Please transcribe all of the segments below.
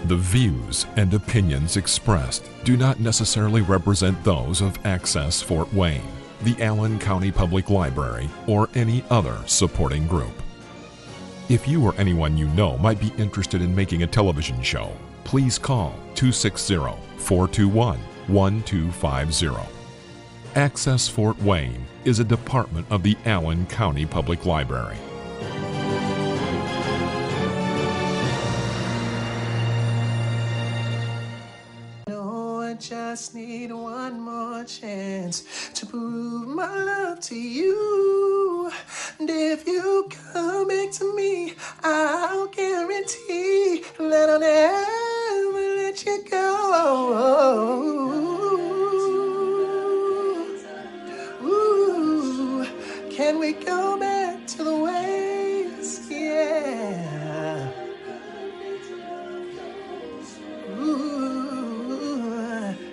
The views and opinions expressed do not necessarily represent those of Access Fort Wayne, the Allen County Public Library, or any other supporting group. If you or anyone you know might be interested in making a television show, please call 260-421-1250. Access Fort Wayne is a department of the Allen County Public Library. Just need one more chance to prove my love to you. And if you come back to me, I'll guarantee that I'll never let you go. Ooh, can we go back to the ways? Yeah.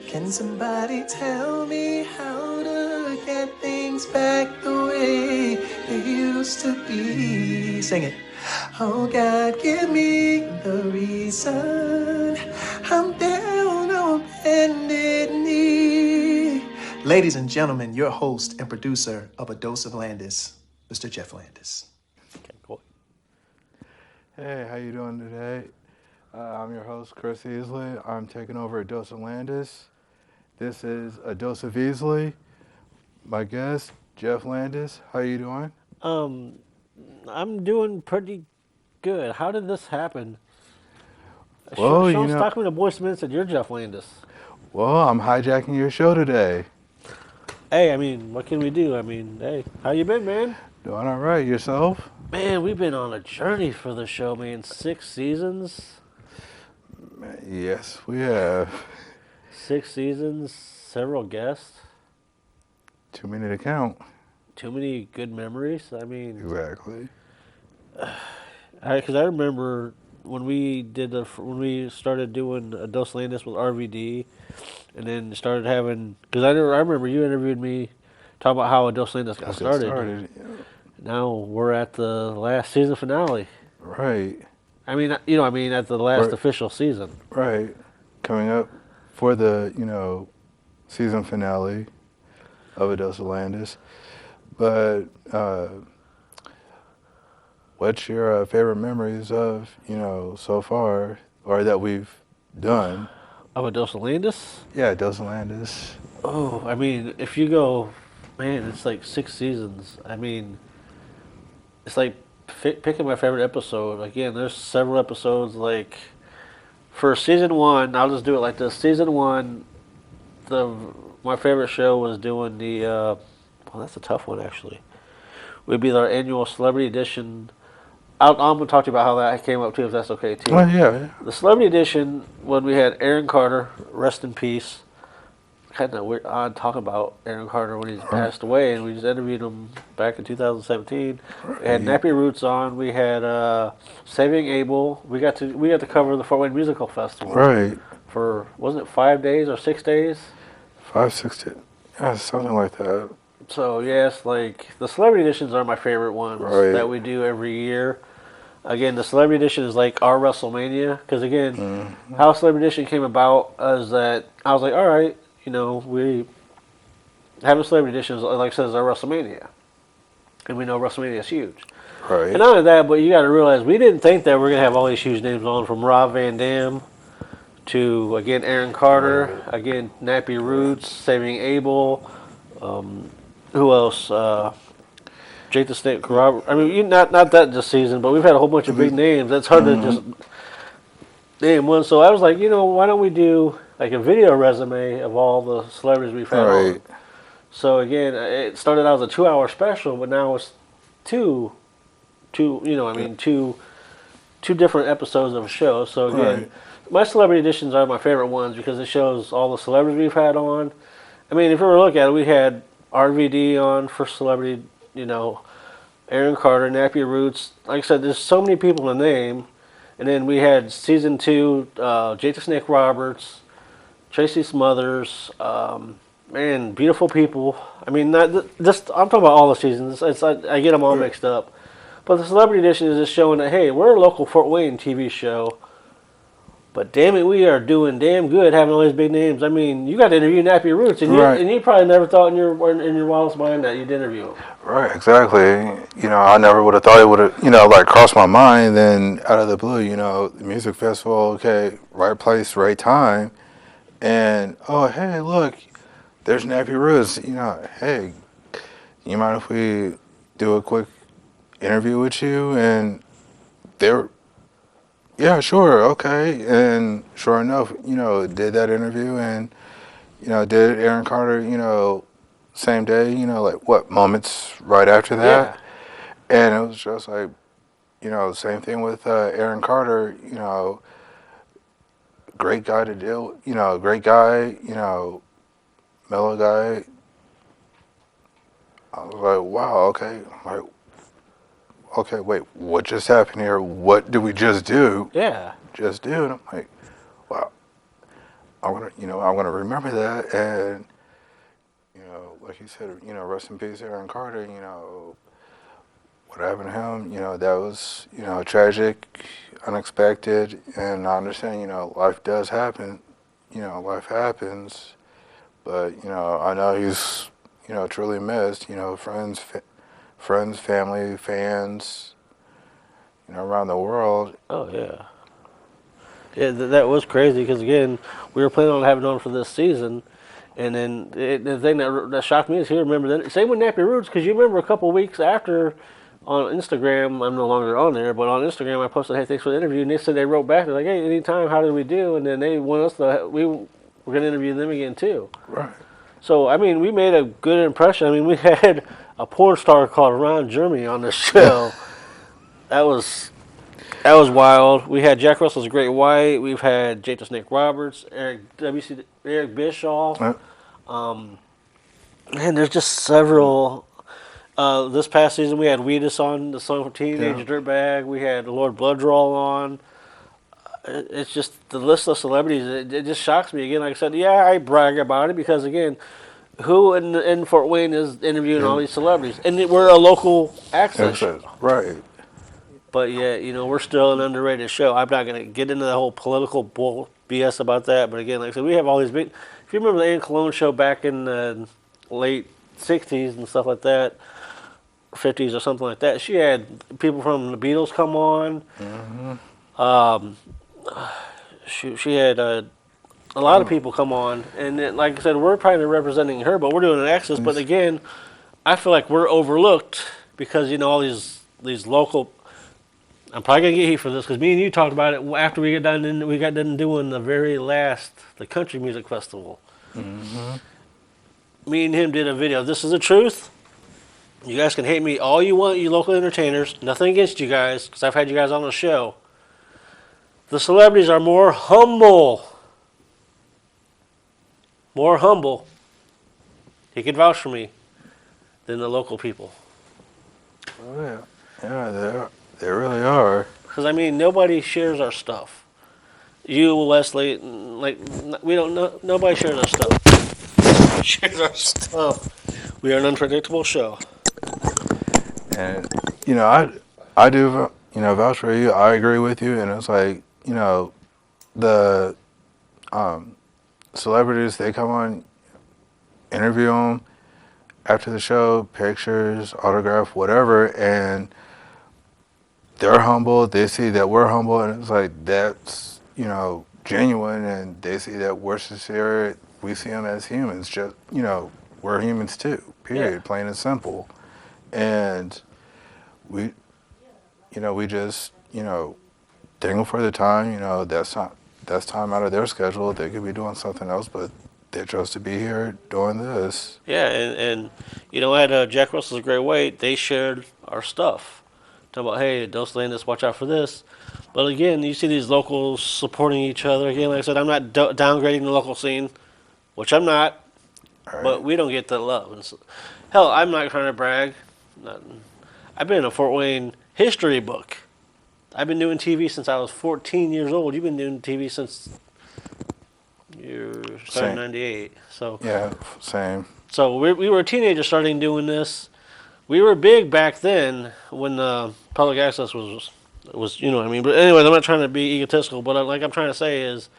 Can somebody tell me how to get things back the way they used to be? Sing it. Oh God, give me the reason I'm down on bended knee. Ladies and gentlemen, your host and producer of A Dose of Landis, Mr. Jeff Landis. Okay, cool. Hey, how you doing today? I'm your host, Chris Easley. I'm taking over A Dose of Landis. This is A Dose of Easley. My guest, Jeff Landis. How you doing? I'm doing pretty good. How did this happen? Well, Sean Stockman of Voice Minute said you're Jeff Landis. Well, I'm hijacking your show today. Hey, I mean, what can we do? I mean, hey, how you been, man? Doing all right. Yourself? Man, we've been on a journey for the show, man. 6 seasons. Yes, we have. 6 seasons, several guests. Too many to count. Too many good memories. I mean, Exactly. Because I remember when we started doing A Dose Landis with RVD, and then started having, because I remember you interviewed me talking about how A Dose Landis got started. Yeah. Now we're at the last season finale. Right. I mean, at the last official season. Right. Coming up for the, season finale of A Dose of Landis. But what's your favorite memories of, so far, or that we've done? Of A Dose of Landis? Yeah, A Dose of Landis. Oh, I mean, if you go, man, it's like 6 seasons. I mean, it's like picking my favorite episode. Again, there's several episodes, like, for season 1, I'll just do it like this. Season 1, my favorite show was doing the, well, that's a tough one, actually. Would be our annual Celebrity Edition. I'm going to talk to you about how that came up, too, if that's okay, too. Oh, yeah. The Celebrity Edition, when we had Aaron Carter, rest in peace. Kind of weird, odd talking about Aaron Carter when he's passed away, and we just interviewed him back in 2017. Right. We had Nappy Roots on. We had Saving Abel. We got to cover the Fort Wayne Musical Festival. Right. For, wasn't it 5 days or 6 days? 5, 6 days. Yeah, something like that. So yes, like the Celebrity Editions are my favorite ones that we do every year. Again, the Celebrity Edition is like our WrestleMania, because again, how Celebrity Edition came about is that I was like, all right. We have a Celebrity Edition, like I said, is our WrestleMania. And we know WrestleMania is huge. Right. And not only that, but you got to realize we didn't think that we're going to have all these huge names on, from Rob Van Dam to, again, Aaron Carter, again, Nappy Roots, Saving Abel, who else? Jake the Snake Robert. I mean, not that this season, but we've had a whole bunch of big names. That's hard to just name one. So I was like, why don't we do like a video resume of all the celebrities we've had on. So again, it started out as a 2-hour special, but now it's two different episodes of a show. So again, my Celebrity Editions are my favorite ones because it shows all the celebrities we've had on. I mean, if you were to look at it, we had RVD on for Celebrity, Aaron Carter, Nappy Roots. Like I said, there's so many people to name. And then we had season 2, Jake the Snake Roberts, Tracy Smothers, beautiful people. I mean, I'm talking about all the seasons. I get them all mixed up. But the Celebrity Edition is just showing that, hey, we're a local Fort Wayne TV show But damn it, we are doing damn good having all these big names. I mean, you got to interview Nappy Roots, and Right. you probably never thought in your wildest mind that you'd interview him. Right, exactly. You know, I never would have thought it would have, like crossed my mind. Then out of the blue, the music festival, okay, right place, right time. And, oh, hey, look, there's Nappy Roots. Hey, you mind if we do a quick interview with you? And they're, yeah, sure, okay. And sure enough, did that interview and, did Aaron Carter, same day, like what, moments right after that? Yeah. And it was just like, same thing with Aaron Carter, great guy to deal, great guy, mellow guy. I was like, wow, okay. Like, okay, wait, what just happened here? What did we just do? Yeah. Just do. And I'm like, wow, I'm gonna remember that. And, like you said, rest in peace, Aaron Carter, what happened to him, that was, tragic, unexpected, and I understand, life does happen, life happens, but, I know he's, truly missed, friends, family, fans, around the world. Oh, yeah. Yeah, that was crazy because, again, we were planning on having on for this season. And then the thing that shocked me is he remembered that. Same with Nappy Roots, because you remember a couple weeks after on Instagram, I'm no longer on there, but on Instagram I posted, hey, thanks for the interview. And they said they wrote back, they're like, hey, anytime, how did we do? And then they want us to, we were going to interview them again too. Right. So, I mean, we made a good impression. I mean, we had a porn star called Ron Jeremy on the show. That was wild. We had Jack Russell's Great White. We've had Jake the Snake Roberts, Eric Bischoff. Man, there's just several. This past season, we had Weedus on the song for Teenage Dirtbag. We had Lord Blooddraw on. It's just the list of celebrities. It just shocks me. Again, like I said, yeah, I brag about it because, again, who in Fort Wayne is interviewing all these celebrities? And we're a local access show. Right. But yeah, we're still an underrated show. I'm not going to get into the whole political bull BS about that. But again, like I said, we have all these big. If you remember the Ann Cologne show back in the late '60s and stuff like that, 50s or something like that, she had people from the Beatles come on. Mm-hmm. She had a lot of people come on, and then, like I said, we're probably representing her, but we're doing an access. But again, I feel like we're overlooked because all these local. I'm probably gonna get heat for this because me and you talked about it after we got done doing the country music festival. Mm-hmm. Me and him did a video. This is the truth. You guys can hate me all you want, you local entertainers. Nothing against you guys because I've had you guys on the show. The celebrities are more humble. More humble. He can vouch for me than the local people. Oh yeah, yeah, they really are. Because I mean, nobody shares our stuff. You, Wesley, like we don't know. Nobody shares our stuff. Shares our stuff. We are an unpredictable show. And I do vouch for you. I agree with you. And it's like the celebrities, they come on, interview them after the show, pictures, autograph, whatever, and they're humble. They see that we're humble, and it's like that's genuine, and they see that we're sincere. We see them as humans. Just we're humans too. Period. Yeah. Plain and simple. And we just thank them for the time. That's time out of their schedule. They could be doing something else, but they chose to be here doing this. Yeah, and at Jack Russell's Great White, they shared our stuff. Talking about, hey, Dos Landis, watch out for this. But again, you see these locals supporting each other. Again, like I said, I'm not downgrading the local scene, which I'm not, Right. but we don't get the love. And so, hell, I'm not trying to brag. I've been in a Fort Wayne history book. I've been doing TV since I was 14 years old. You've been doing TV since you started in 98. So Yeah, same. So we were teenagers starting doing this. We were big back then when public access was It was, you know what I mean? But anyways, I'm not trying to be egotistical, but like I'm trying to say is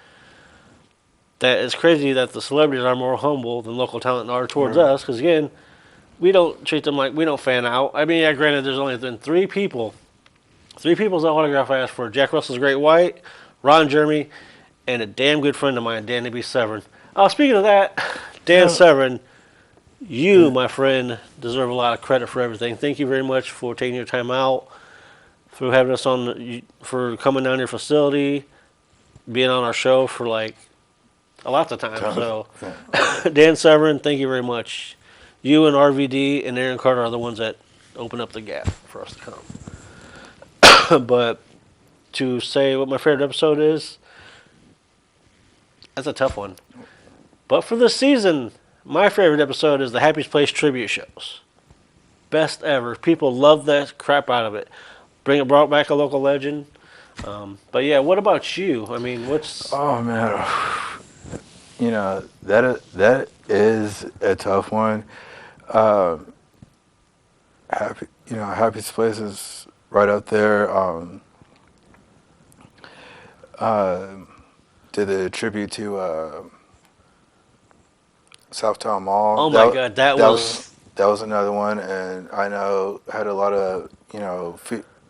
that it's crazy that the celebrities are more humble than local talent are towards Right. us. Because again, we don't treat them like we don't fan out. I mean, yeah, granted, there's only been three people's autograph I asked for: Jack Russell's Great White, Ron Jeremy, and a damn good friend of mine, Danny B. Severn. Oh, speaking of that, Dan Yeah. Severn, you, my friend, deserve a lot of credit for everything. Thank you very much for taking your time out, for having us on, for coming down your facility, being on our show for like a lot of time. So, Yeah. Dan Severn, thank you very much. You and RVD and Aaron Carter are the ones that open up the gap for us to come. But to say what my favorite episode is, that's a tough one. But for this season, my favorite episode is the Happiest Place tribute shows. Best ever. People love that crap out of it. Brought back a local legend. But yeah, what about you? I mean, what's Oh man, you know that is a tough one. Happiest Place is right up there. Did the tribute to Southtown Mall. oh my god, that was that was another one, and I know had a lot of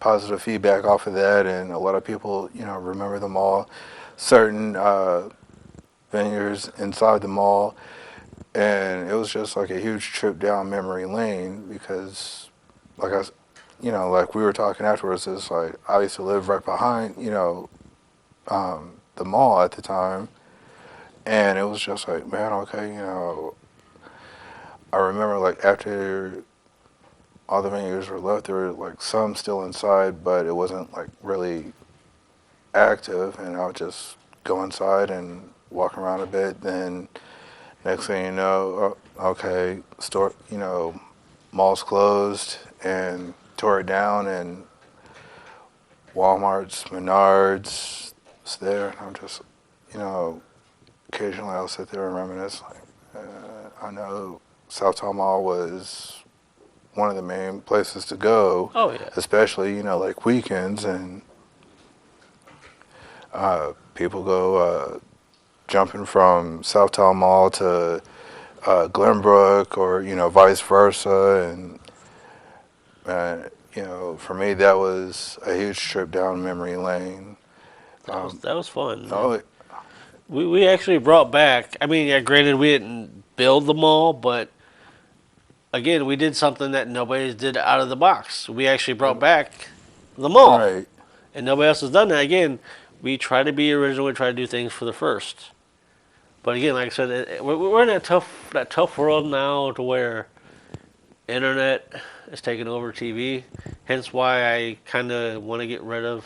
positive feedback off of that, and a lot of people remember the mall, certain venues inside the mall, and it was just like a huge trip down memory lane because, like like we were talking afterwards, it's like I used to live right behind the mall at the time. And it was just like, man, okay, I remember like after all the venues were left, there were like some still inside, but it wasn't like really active. And I would just go inside and walk around a bit. Then next thing you know, okay, mall's closed and tore it down, and Walmart's, Menards, it's there. And I'm just, occasionally I'll sit there and reminisce. I know Southtown Mall was one of the main places to go, oh yeah. especially like weekends, and people go jumping from Southtown Mall to Glenbrook, or vice versa, and for me that was a huge trip down memory lane. That was fun. Oh, We actually brought back. I mean, yeah, granted we didn't build the mall, but again, we did something that nobody did out of the box. We actually brought back the mall, right. and nobody else has done that. Again, we try to be original. We try to do things for the first. But again, like I said, we're in that tough world now to where internet is taking over TV. Hence why I kind of want to get rid of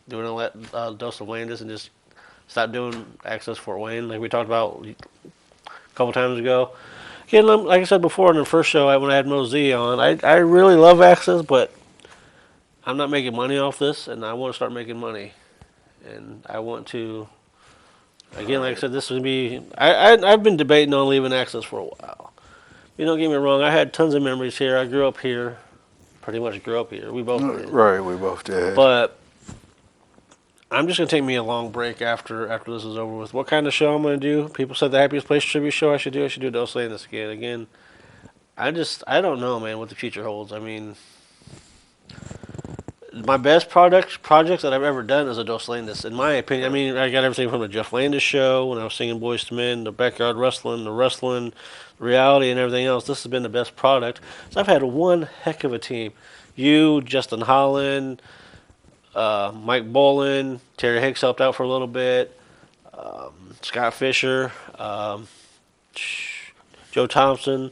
doing all that Dose of Landis and just stop doing Access Fort Wayne like we talked about a couple times ago. Again, like I said before in the first show when I had Mosey on, I really love Access, but I'm not making money off this, and I want to start making money. And I want to, again, like I said, this would be, I've been debating on leaving Access for a while. You don't get me wrong, I had tons of memories here. I grew up here, pretty much grew up here. We both did. Right, we both did. But I'm just going to take me a long break after this is over with. What kind of show I'm going to do? People said the Happiest Place tribute show I should do Dos Landis again. Again, I don't know, man, what the future holds. I mean, my best projects that I've ever done is a Dos Landis, in my opinion. I mean, I got everything from the Jeff Landis show when I was singing Boys to Men, the backyard wrestling, the reality, and everything else. This has been the best product. So I've had one heck of a team. You, Justin Holland, Mike Bolin, Terry Hicks helped out for a little bit, Scott Fisher, Joe Thompson,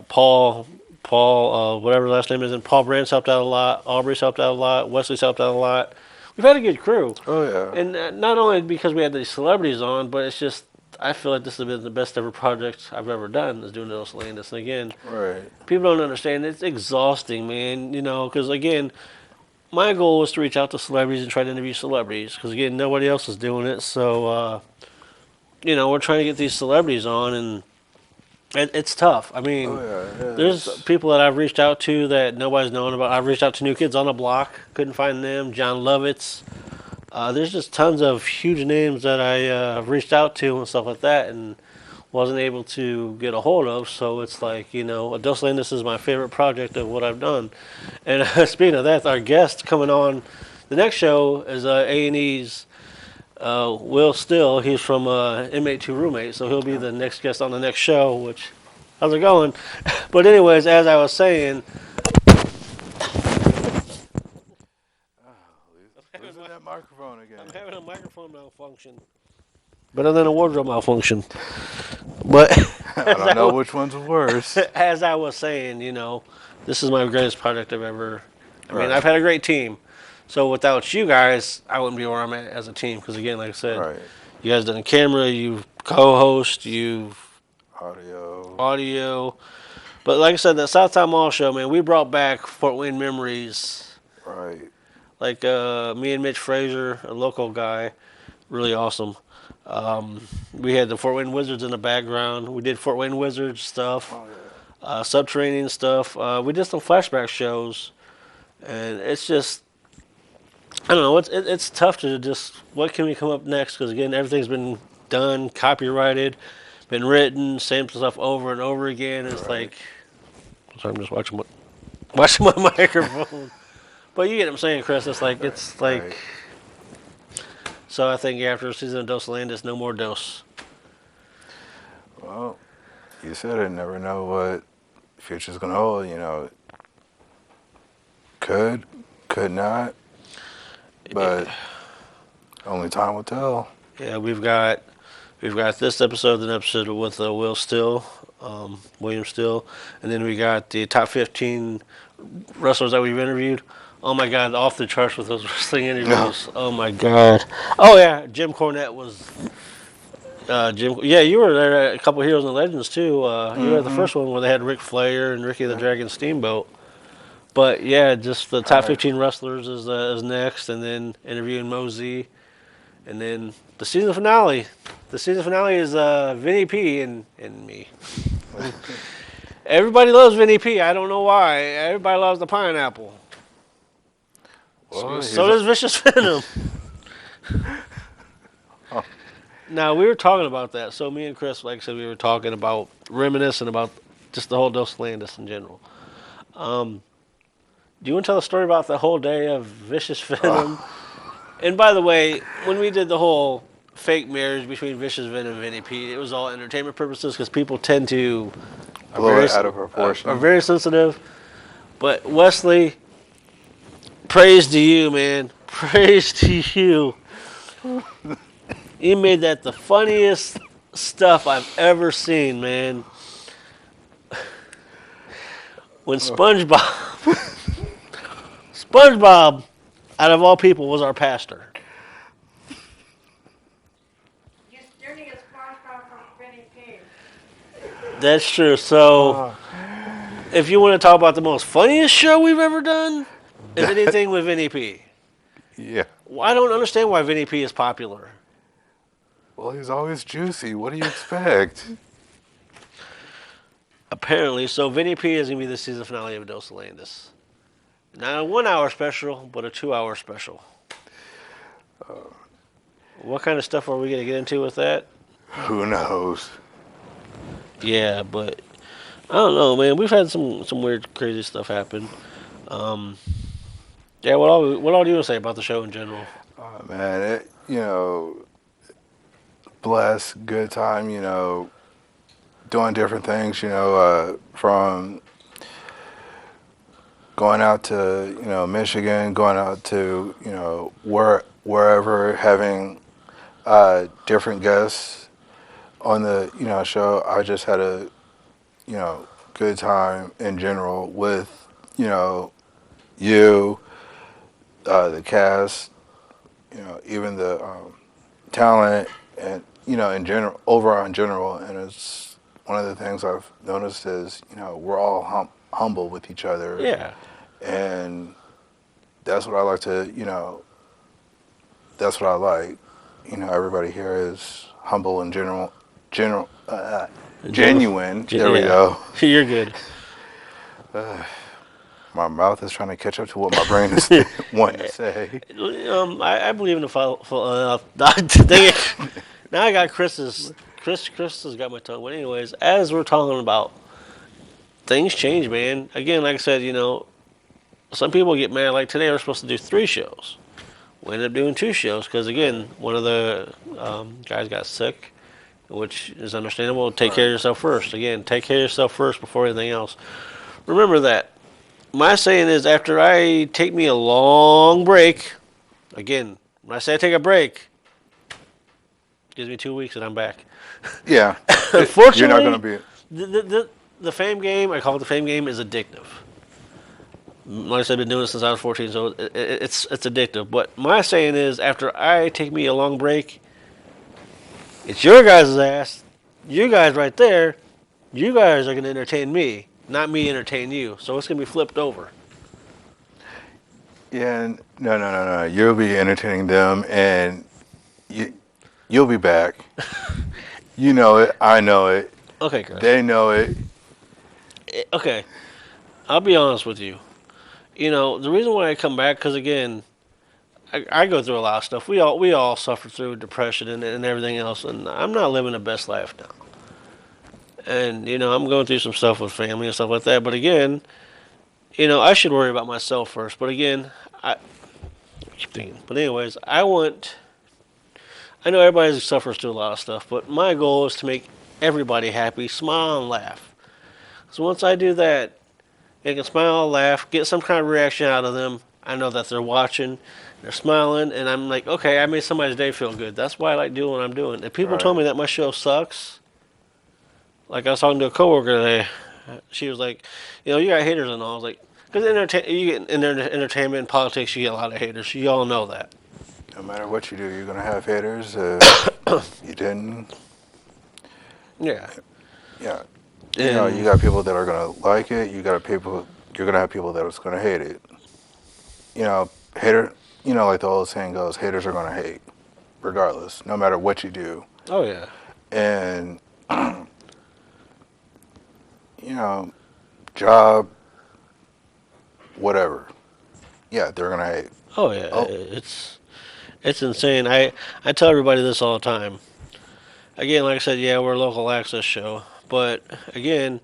Paul, whatever his last name is, and Paul Brandt's helped out a lot. Aubrey's helped out a lot. Wesley's helped out a lot. We've had a good crew. Oh yeah. And not only because we had these celebrities on, but it's just I feel like this has been the best ever project I've ever done is doing Dos Landis. And again, Right. people don't understand. It's exhausting, man. Because again, my goal was to reach out to celebrities and try to interview celebrities. Because again, nobody else is doing it. So, we're trying to get these celebrities on, and It's tough. I mean, there's people that I've reached out to that nobody's known about. I've reached out to New Kids on the Block, couldn't find them. John Lovitz. There's just tons of huge names that I reached out to and stuff like that, and wasn't able to get a hold of. So it's like, Dos Landis is my favorite project of what I've done. And speaking of that, our guest coming on the next show is A&E's Will Still. He's from Inmate to Roommate, so he'll be the next guest on the next show, which, how's it going? But anyways, as I was saying... Losing that microphone again. I'm having a microphone malfunction. Better than a wardrobe malfunction. But I don't know which one's worse. As I was saying, this is my greatest project I've ever... I mean, Right. I've had a great team. So without you guys, I wouldn't be where I'm at as a team. Because again, like I said, Right. you guys done a camera, you've co-host, you've Audio. But like I said, that Southtown Mall show, man, we brought back Fort Wayne memories. Right. Like me and Mitch Frazier, a local guy, really awesome. We had the Fort Wayne Wizards in the background. We did Fort Wayne Wizards stuff, Oh, yeah. subterranean stuff. We did some flashback shows, and it's just, I don't know. It's tough to just, what can we come up next? Because again, everything's been done, copyrighted, been written, same stuff over and over again. It's like, sorry, I'm just watching my microphone. But you get what I'm saying, Chris. It's like Right. So I think after a season of Dos Landis, no more Dos. Well, you said it. Never know what future's gonna hold. Could not, but only time will tell. Yeah, we've got this episode, an episode with Will Still, William Still, and then we got the top 15 wrestlers that we've interviewed. Oh my God, off the charts with those wrestling interviews. Oh my God. Oh yeah, Jim Cornette was. Jim, yeah, you were there at a couple of Heroes and Legends too. You were at the first one where they had Ric Flair and Ricky the Dragon Steamboat. But yeah, just the top 15 wrestlers is next, and then interviewing Mosey, and then the season finale. The season finale is Vinny P and me. Everybody loves Vinny P. I don't know why. Everybody loves the pineapple. Well, So does Vicious Venom. Now, we were talking about that. So me and Chris, like I said, we were talking about reminiscing about just the whole Dos Landis in general. Do you want to tell a story about the whole day of Vicious Venom? And by the way, when we did the whole fake marriage between Vicious Venom and Vinny P, it was all entertainment purposes because people tend to... blow it out of proportion. Are very sensitive. But Wesley, praise to you, man. Praise to you. You made that the funniest stuff I've ever seen, man. When SpongeBob, out of all people, was our pastor. That's true. So, if you want to talk about the most funniest show we've ever done, is anything with Vinny P. Yeah. I don't understand why Vinny P is popular. Well, he's always juicy. What do you expect? Apparently, so Vinny P is going to be the season finale of Dos Landis. Not a 1 hour special, but a 2 hour special. What kind of stuff are we going to get into with that? Who knows? Yeah, but I don't know, man. We've had some weird, crazy stuff happen. Yeah, what all do you want to say about the show in general? Oh, man, blessed, good time, doing different things, from going out to, Michigan, going out to, wherever, having different guests on the, show. I just had a, good time in general with, you, the cast, even the talent, and in general, overall in general. And it's one of the things I've noticed is we're all humble with each other. Yeah. And that's what I like to that's what I like. Everybody here is humble in general. Genuine. There we go. You're good. My mouth is trying to catch up to what my brain is wanting to say. I believe in the dang it. Now I got Chris's. Chris has got my tongue. But anyways, as we're talking about, things change, man. Again, like I said, some people get mad. Like today, we're supposed to do 3 shows. We ended up doing 2 shows because, again, one of the guys got sick, which is understandable. Take care of yourself first. Again, take care of yourself first before anything else. Remember that. My saying is, after I take me a long break, again, when I say I take a break, it gives me 2 weeks and I'm back. Yeah. Unfortunately, you're not going to be... The fame game, I call it the fame game, is addictive. Like I said, I've been doing it since I was 14, so it's addictive. But my saying is, after I take me a long break, it's your guys' ass. You guys right there, you guys are going to entertain me. Not me entertain you. So it's going to be flipped over. Yeah, no. You'll be entertaining them, and you'll be back. You know it. I know it. Okay, Chris. They know it. Okay. I'll be honest with you. The reason why I come back, because, again, I go through a lot of stuff. We all suffer through depression and everything else, and I'm not living the best life now. And, I'm going through some stuff with family and stuff like that. But again, I should worry about myself first. But again, I keep thinking. But anyways, I know everybody suffers through a lot of stuff. But my goal is to make everybody happy, smile and laugh. So once I do that, they can smile and laugh, get some kind of reaction out of them. I know that they're watching, they're smiling. And I'm like, okay, I made somebody's day feel good. That's why I like doing what I'm doing. If people told me that my show sucks, like I was talking to a coworker today, she was like, you got haters and all. I was like, because you get in entertainment and politics, you get a lot of haters. You all know that. No matter what you do, you're going to have haters. You didn't. Yeah. Yeah. You got people that are going to like it. You're going to have people that are going to hate it. Like the old saying goes, haters are going to hate, regardless, no matter what you do. Oh, yeah. And... job, whatever. Yeah, they're gonna hate. Oh yeah, it's insane. I tell everybody this all the time. Again, like I said, yeah, we're a local access show, but again,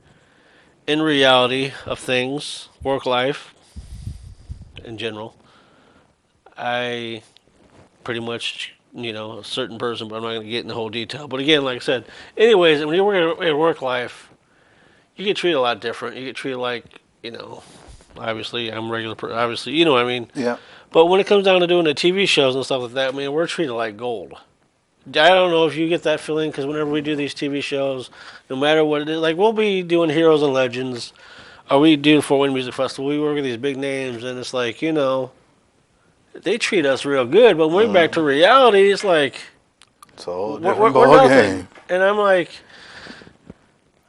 in reality of things, work life, in general, I pretty much, a certain person, but I'm not going to get in the whole detail. But again, like I said, anyways, when you work in work life, you get treated a lot different. You get treated like, obviously I'm a regular person. Obviously, you know what I mean? Yeah. But when it comes down to doing the TV shows and stuff like that, man, we're treated like gold. I don't know if you get that feeling, because whenever we do these TV shows, no matter what it is, like we'll be doing Heroes and Legends, or we do Fort Wayne Music Festival, we work with these big names, and it's like, they treat us real good, but when we're back to reality, it's like, it's a whole we're different ball game. And I'm like,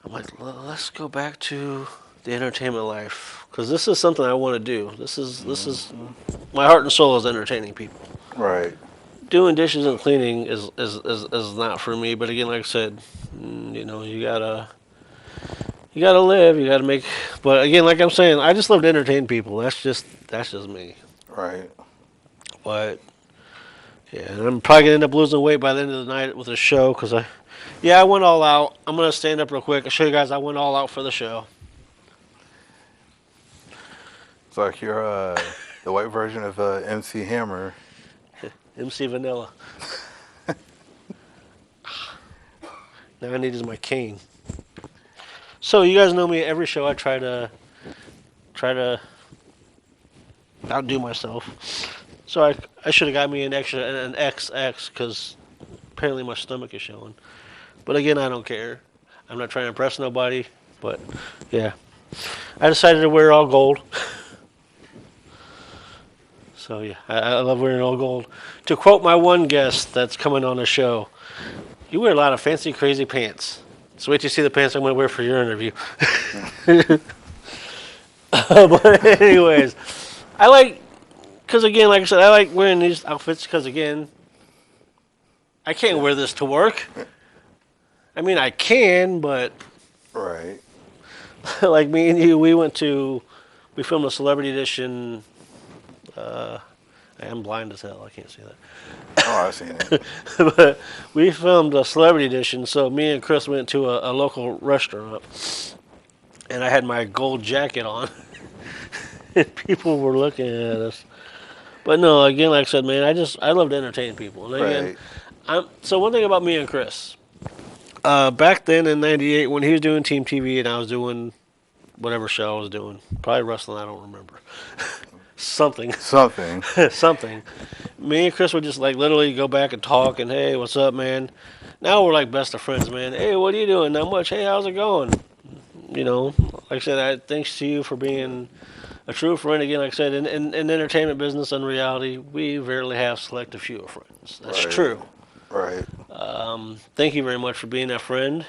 let's go back to the entertainment life, because this is something I want to do. This is my heart and soul is entertaining people. Right. Doing dishes and cleaning is not for me. But again, like I said, you gotta live. You gotta make. But again, like I'm saying, I just love to entertain people. That's just me. Right. But yeah, and I'm probably gonna end up losing weight by the end of the night with the show, because I went all out. I'm gonna stand up real quick. I'll show you guys I went all out for the show. It's like you're the white version of MC Hammer. MC Vanilla. Now I need is my cane. So you guys know me. Every show I try to outdo myself. So I should have got me an XX, because apparently my stomach is showing. But again, I don't care. I'm not trying to impress nobody. But yeah, I decided to wear all gold. So yeah, I love wearing all gold. To quote my one guest that's coming on the show, you wear a lot of fancy, crazy pants. So wait till you see the pants I'm going to wear for your interview. But anyways, because again, like I said, I like wearing these outfits because, again, I can't wear this to work. I mean, I can, but Right. like me and you, we filmed a celebrity edition. I am blind as hell. I can't see that. Oh, I've seen it. But we filmed a celebrity edition, so me and Chris went to a local restaurant, and I had my gold jacket on, and people were looking at us. But no, again, like I said, man, I love to entertain people. And again, Right. so one thing about me and Chris, back then in '98 when he was doing Team TV and I was doing whatever show I was doing, probably wrestling, I don't remember. Something. Something. Something. Me and Chris would just like literally go back and talk and hey, what's up, man? Now we're like best of friends, man. Hey, what are you doing? Not much. Hey, how's it going? You know, like I said, thanks to you for being a true friend. Again, like I said, in the entertainment business and reality, we rarely have select a few friends. That's Right. true. Right. Thank you very much for being that friend.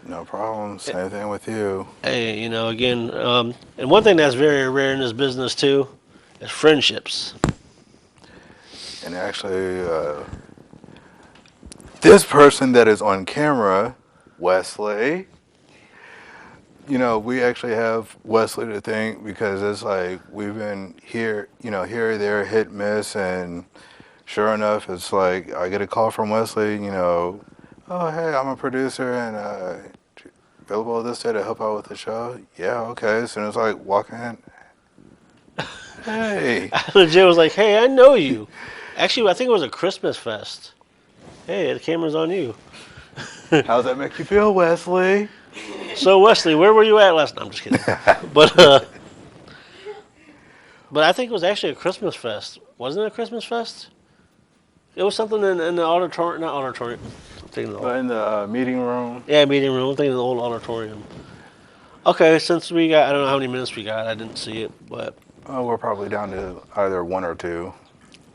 No problem. Same thing with you. Hey, you know, again, and one thing that's very rare in this business too is friendships. And actually, this person that is on camera, Wesley, you know, we actually have Wesley to thank because it's like we've been here, you know, here, there, hit, miss, and sure enough, it's like I get a call from Wesley, you know, oh, hey, I'm a producer and available this day to help out with the show. Yeah, okay. So it's like walking in. Hey. I legit was like, hey, I know you. Actually, I think it was a Christmas fest. Hey, the camera's on you. How's that make you feel, Wesley? So, Wesley, where were you at last night? I'm just kidding. But I think it was actually a Christmas fest. Wasn't it a Christmas fest? It was something in the auditorium, not auditorium. I'm thinking the old, In the meeting room. yeah, meeting room. I'm thinking the old auditorium. Okay, since we got, I don't know how many minutes we got. I didn't see it, but. Oh, we're probably down to either 1 or 2.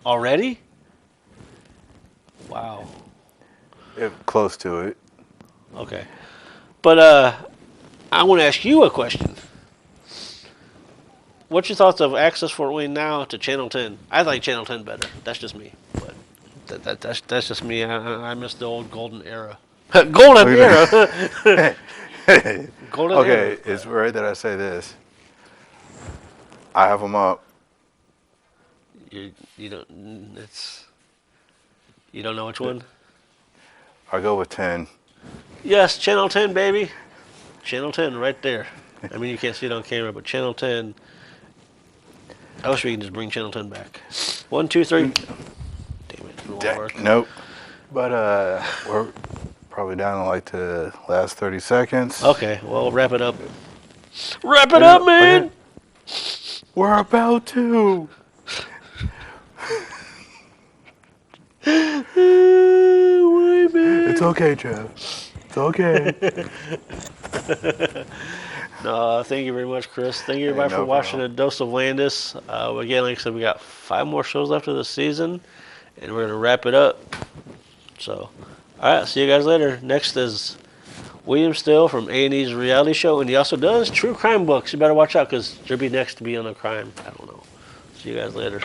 Already? Wow. If close to it. Okay. But I want to ask you a question. What's your thoughts of Access Fort Wayne now to Channel 10? I like Channel 10 better. That's just me. But that's just me. I miss the old golden era. Golden era. Golden Okay, era. it's right that I say this. I have them up. You don't know which one? I go with 10. Yes, Channel 10, baby. Channel 10 right there. I mean, you can't see it on camera, but Channel 10. I wish we could just bring Channel 10 back. 1, 2, 3. Damn it. It won't work. Nope. But we're probably down to like the last 30 seconds. Okay, well, wrap it up. Wrap it up, man! We're about to. It's okay, Jeff. It's okay. No, thank you very much, Chris. Thank you, everybody, Hey, for no watching problem. A Dose of Landis. Again, like I said, we got 5 more shows left of the season, and we're going to wrap it up. So, all right, see you guys later. Next is William Still from A&E's reality show, and he also does true crime books. You better watch out because he'll be next to be on a crime. I don't know. See you guys later.